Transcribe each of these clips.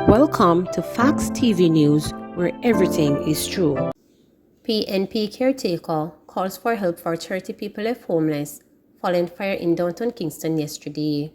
Welcome to Facts TV News, where everything is true. PNP caretaker calls for help for 30 people left homeless following fire in downtown Kingston yesterday.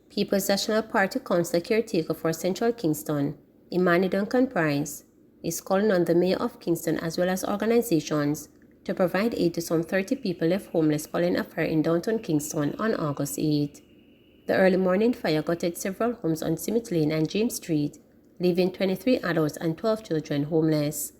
People's National Party Council caretaker for Central Kingston, Imani Duncan Price, is calling on the mayor of Kingston as well as organizations to provide aid to some 30 people left homeless following a fire in downtown Kingston on August 8. The early morning fire gutted several homes on Simit Lane and James Street, leaving 23 adults and 12 children homeless.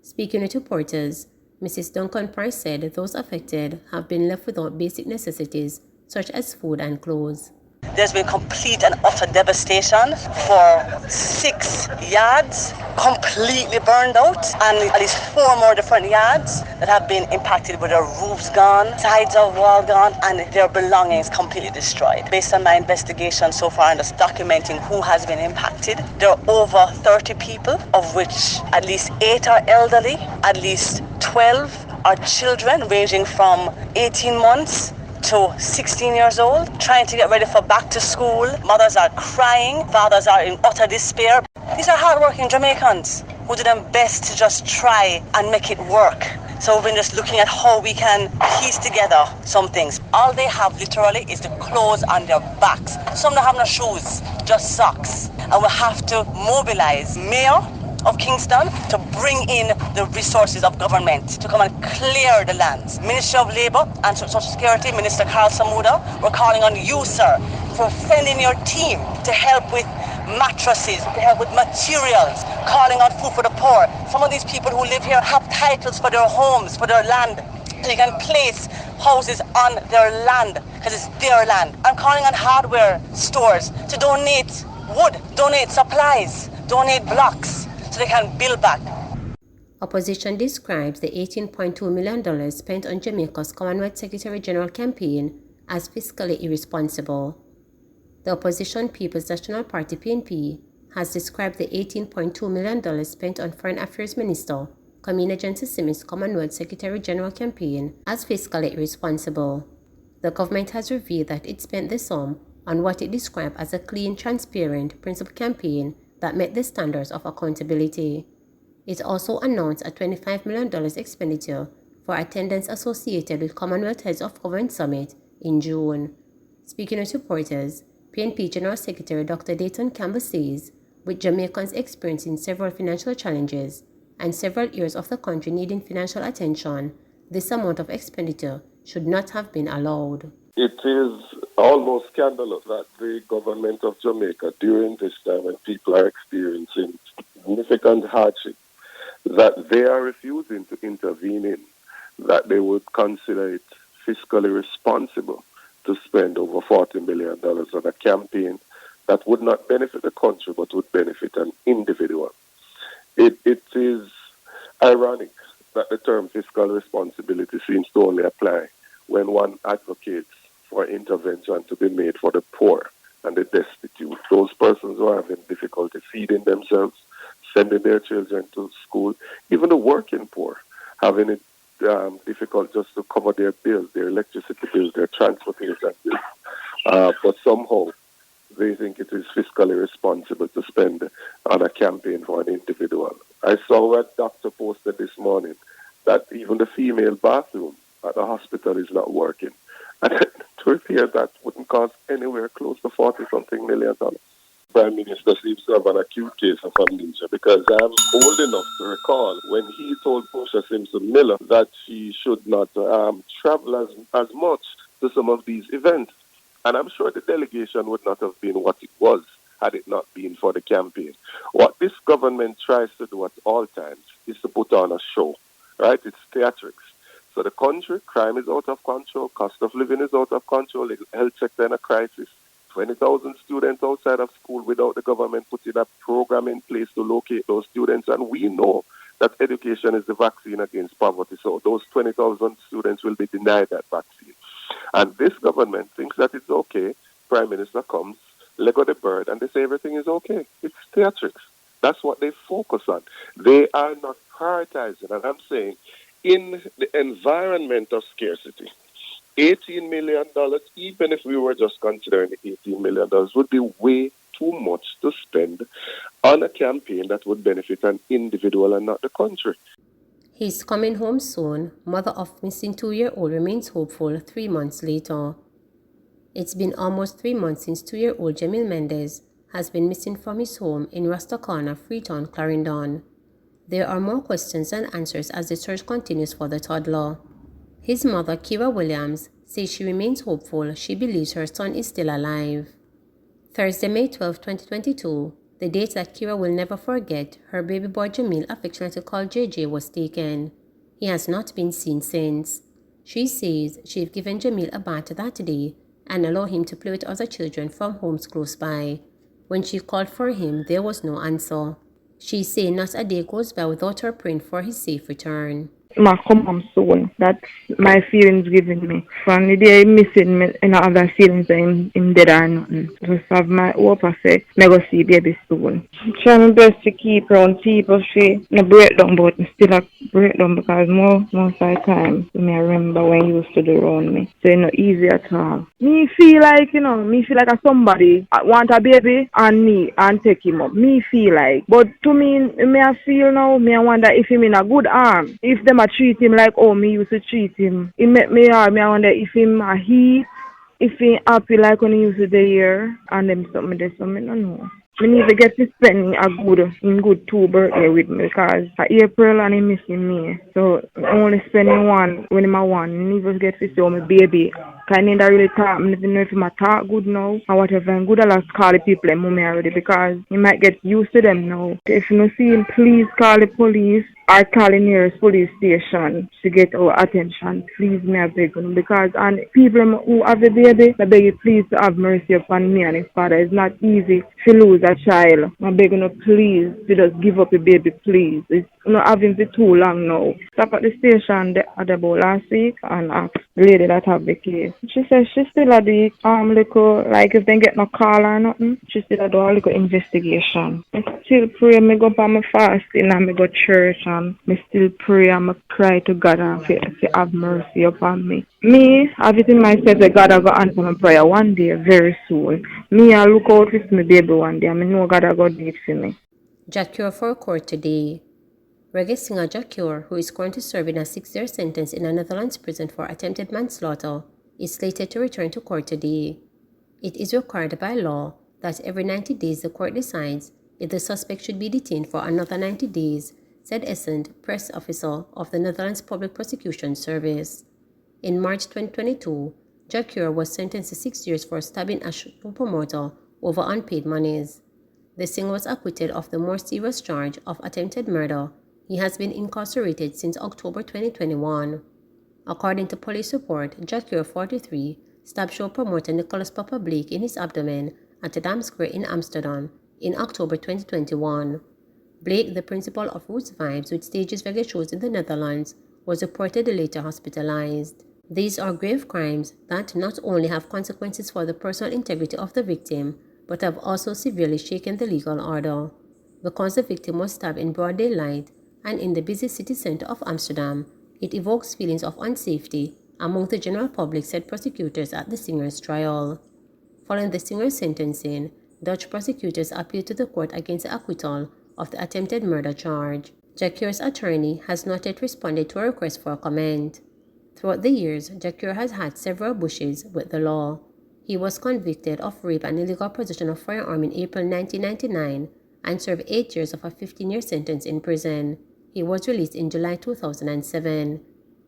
Speaking with reporters, Mrs. Duncan Price said those affected have been left without basic necessities such as food and clothes. There's been complete and utter devastation for 6 yards, completely burned out, and at least 4 more different yards that have been impacted with their roofs gone, sides of wall gone, and their belongings completely destroyed. Based on my investigation so far and just documenting who has been impacted, there are over 30 people, of which at least 8 are elderly, at least 12 are children ranging from 18 months to 16 years old, trying to get ready for back to school. Mothers are crying, fathers are in utter despair. These are hardworking Jamaicans who do their best to just try and make it work. So we've been just looking at how we can piece together some things. All they have literally is the clothes on their backs. Some don't have no shoes, just socks. And we have to mobilize Mayor of Kingston to bring in the resources of government to come and clear the lands. Ministry of Labour and Social Security, Minister Carl Samuda, we're calling on you, sir, for sending your team to help with mattresses, to help with materials, calling on food for the poor. Some of these people who live here have titles for their homes, for their land. So you can place houses on their land because it's their land. I'm calling on hardware stores to donate wood, donate supplies, donate blocks, so they can build back. Opposition describes the $18.2 million spent on Jamaica's Commonwealth Secretary General campaign as fiscally irresponsible. The opposition People's National Party PNP has described the $18.2 million spent on Foreign Affairs Minister Kamina Jensen-Smith's Commonwealth Secretary General campaign as fiscally irresponsible. The government has revealed that it spent the sum on what it described as a clean, transparent, principled campaign that met the standards of accountability. It also announced a $25 million expenditure for attendance associated with Commonwealth Heads of Government Summit in June. Speaking with reporters, PNP General Secretary Dr. Dayton Campbell says, with Jamaicans experiencing several financial challenges and several areas of the country needing financial attention, this amount of expenditure should not have been allowed. It is almost scandalous that the government of Jamaica, during this time when people are experiencing significant hardship, that they are refusing to intervene in, that they would consider it fiscally responsible to spend over $40 million on a campaign that would not benefit the country but would benefit an individual. It is ironic that the term fiscal responsibility seems to only apply when one advocates for intervention to be made for the poor and the destitute, those persons who are having difficulty feeding themselves, sending their children to school, even the working poor, having it difficult just to cover their bills, their electricity bills, their transportation bills. But somehow they think it is fiscally responsible to spend on a campaign for an individual. I saw a doctor posted this morning that even the female bathroom at the hospital is not working. And to repair that wouldn't cost anywhere close to $40-something million. Prime Minister seems to have an acute case of amnesia because I'm old enough to recall when he told Portia Simpson Miller that she should not travel as much to some of these events. And I'm sure the delegation would not have been what it was had it not been for the campaign. What this government tries to do at all times is to put on a show, right? It's theatrics. So the country, crime is out of control, cost of living is out of control, the health sector in a crisis, 20,000 students outside of school without the government putting a program in place to locate those students. And we know that education is the vaccine against poverty. So those 20,000 students will be denied that vaccine. And this government thinks that it's okay. Prime Minister comes, Lego the bird, and they say everything is okay. It's theatrics. That's what they focus on. They are not prioritizing. And I'm saying, in the environment of scarcity, $18 million, even if we were just considering the $18 million, would be way too much to spend on a campaign that would benefit an individual and not the country. He's coming home soon. Mother of missing 2-year-old remains hopeful 3 months later. It's been almost 3 months since 2-year-old Jamil Mendez has been missing from his home in Rasta Corner, Freetown, Clarendon. There are more questions than answers as the search continues for the toddler. His mother, Kira Williams, says she remains hopeful. She believes her son is still alive. Thursday, May 12, 2022, the date that Kira will never forget, her baby boy Jamil, affectionately called JJ, was taken. He has not been seen since. She says she'd given Jamil a bath that day and allowed him to play with other children from homes close by. When she called for him, there was no answer. She says not a day goes by without her praying for his safe return. Ma come home soon. That's my feelings giving me. From the day missing me, and other feelings that him dead or nothing. Just have my hope I say, me go see baby soon. Try my best to keep around people, she no break down, but still a break down because most of the time, me remember when you used to do around me. So it's not easy at all. Me feel like a somebody want a baby and me and take him up. Me feel like. But to me I feel now, me I wonder if him in a good arm. If them treat him like me used to treat him. It make me hard. I wonder if him if he happy like when he used to be here and them something there, so I don't know. I need to get to spend a good 2 birthday with me because April and he missing me. So I only spending one when I'm one. I need to get to see my baby. Cause I need to really talk. I don't know if I'm talk good now or whatever. I'm good at call the people and mommy already because he might get used to them now. If you don't see him, please call the police. I call the nearest police station to get our attention. Please, me I beg you. Because and people who have the baby, I beg you please to have mercy upon me and his father. It's not easy to lose a child. I beg you please to just give up the baby, please. It's not having it too long now. Stop at the station at the about last week and ask the lady that have the case. She says she still at the little, like if they get no call or nothing, she still do a little investigation. I still pray, me go by my fasting and me go church and me still pray and me cry to God and to have mercy upon me. Me, have it in myself that God will go answer my prayer one day, very soon. Me, I look out for my baby one day and I know God will go do it for me. Jaqueur for court today. Reggae singer Jaqueur, who is currently serving a 6-year sentence in a Netherlands prison for attempted manslaughter, is slated to return to court today. It is required by law that every 90 days the court decides if the suspect should be detained for another 90 days, said Essend, press officer of the Netherlands Public Prosecution Service. In March 2022, Jaqueur was sentenced to 6 years for stabbing a show promoter over unpaid monies. The singer was acquitted of the more serious charge of attempted murder. He has been incarcerated since October 2021. According to police report, Jaqueur, 43, stabbed show promoter Nicholas Papa Blake in his abdomen at Dam Square in Amsterdam in October 2021. Blake, the principal of Roots Vibes, which stages reggae shows in the Netherlands, was reportedly later hospitalized. These are grave crimes that not only have consequences for the personal integrity of the victim, but have also severely shaken the legal order. Because the victim was stabbed in broad daylight and in the busy city center of Amsterdam, it evokes feelings of unsafety among the general public, said prosecutors at the singer's trial. Following the singer's sentencing, Dutch prosecutors appealed to the court against the acquittal of the attempted murder charge. Jaqueur's attorney has not yet responded to a request for comment. Throughout the years, Jaqueur has had several brushes with the law. He was convicted of rape and illegal possession of firearm in April 1999 and served 8 years of a 15-year sentence in prison. He was released in July 2007.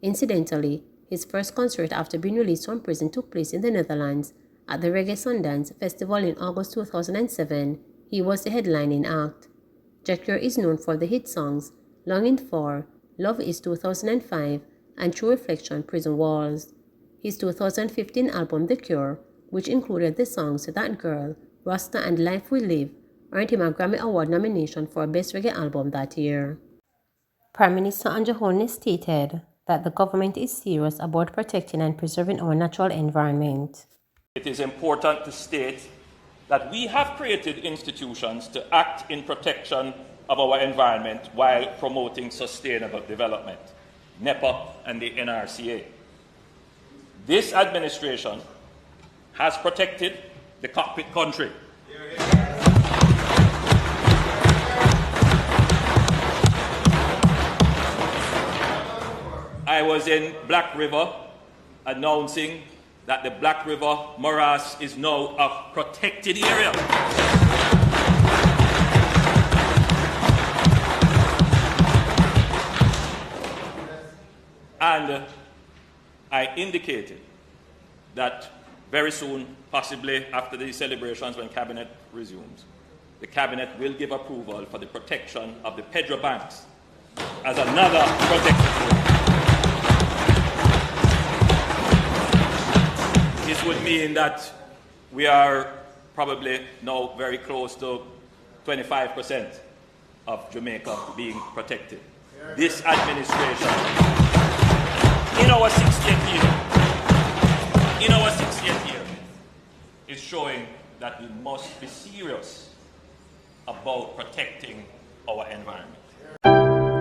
Incidentally, his first concert after being released from prison took place in the Netherlands at the Reggae Sundance Festival in August 2007. He was the headlining act. Jaqueur is known for the hit songs Longing For, Love Is 2005, and True Reflection, Prison Walls. His 2015 album The Cure, which included the songs That Girl, Rasta and Life We Live, earned him a Grammy Award nomination for Best Reggae Album that year. Prime Minister Andrew Holness stated that the government is serious about protecting and preserving our natural environment. It is important to state that we have created institutions to act in protection of our environment while promoting sustainable development, NEPA and the NRCA. This administration has protected the cockpit country. I was in Black River announcing that the Black River morass is now a protected area. And I indicated that very soon, possibly after the celebrations when Cabinet resumes, the Cabinet will give approval for the protection of the Pedro banks as another protected area. This would mean that we are probably now very close to 25% of Jamaica being protected. This administration, in our 60th year, is showing that we must be serious about protecting our environment.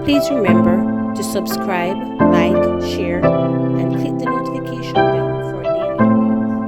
Please remember to subscribe, like,